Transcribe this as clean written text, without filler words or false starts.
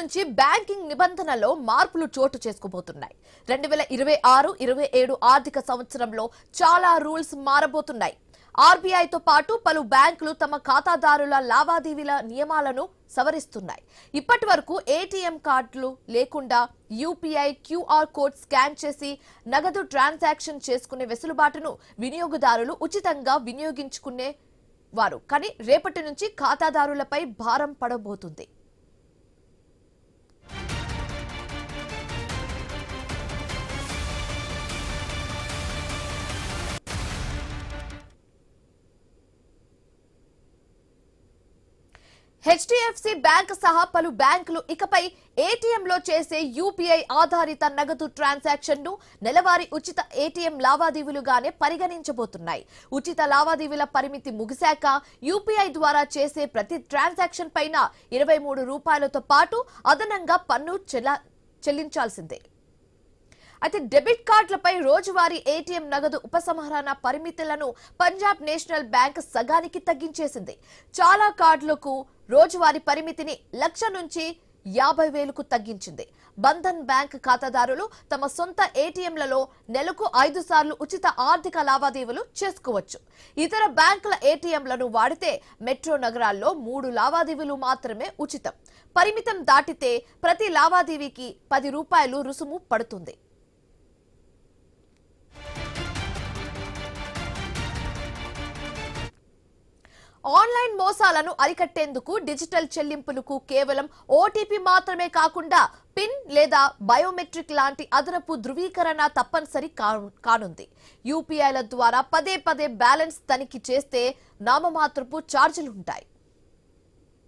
నుంచి బ్యాంకింగ్ నిబంధనల్లో మార్పులు చోటు చేసుకోబోతున్నాయి. 2026-27 ఆర్థిక సంవత్సరంలో చాలా రూల్స్ మారబోతున్నాయి. ఆర్బీఐతో పాటు పలు బ్యాంకులు తమ ఖాతాదారుల లావాదేవీల నియమాలను సవరిస్తున్నాయి. ఇప్పటివరకు ఏటీఎం కార్డులు లేకుండా యూపీఐ క్యూఆర్ కోడ్ స్కాన్ చేసి నగదు ట్రాన్సాక్షన్ చేసుకునే వెసులుబాటును వినియోగదారులు ఉచితంగా వినియోగించుకునే వారు. కానీ రేపటి నుంచి ఖాతాదారులపై భారం పడబోతుంది. హెచ్డిఎఫ్సి బ్యాంక్ సహా పలు బ్యాంకులు ఇకపై ఏటీఎంలో చేసే యూపీఐ ఆధారిత నగదు ట్రాన్సాక్షన్ ను నెలవారీ ఉచిత ఏటీఎం లావాదేవీలుగానే పరిగణించబోతున్నాయి. ఉచిత లావాదేవీల పరిమితి ముగిశాక యూపీఐ ద్వారా చేసే ప్రతి ట్రాన్సాక్షన్ పైన ₹23తో పాటు అదనంగా పన్ను చెల్లించాల్సిందే. అయితే డెబిట్ కార్డులపై రోజువారీ ఏటీఎం నగదు ఉపసంహరణ పరిమితులను పంజాబ్ నేషనల్ బ్యాంక్ సగానికి తగ్గించేసింది. చాలా కార్డులకు రోజువారీ పరిమితిని 1,00,000 నుంచి 50,000కు తగ్గించింది. బంధన్ బ్యాంక్ ఖాతాదారులు తమ సొంత ఏటీఎంలలో నెలకు 5 సార్లు ఉచిత ఆర్థిక లావాదేవీలు చేసుకోవచ్చు. ఇతర బ్యాంకుల ఏటీఎంలను వాడితే మెట్రో నగరాల్లో 3 లావాదేవీలు మాత్రమే ఉచితం. పరిమితం దాటితే ప్రతి లావాదేవీకి ₹10 రుసుము పడుతుంది. ఆన్లైన్ మోసాలను అరికట్టేందుకు డిజిటల్ చెల్లింపులకు కేవలం ఓటీపీ మాత్రమే కాకుండా పిన్ లేదా బయోమెట్రిక్ లాంటి అదనపు ధృవీకరణ తప్పనిసరి కానుంది. యూపీఐల ద్వారా పదే బ్యాలెన్స్ తనిఖీ చేస్తే నామమాత్రపు ఛార్జీలుంటాయి.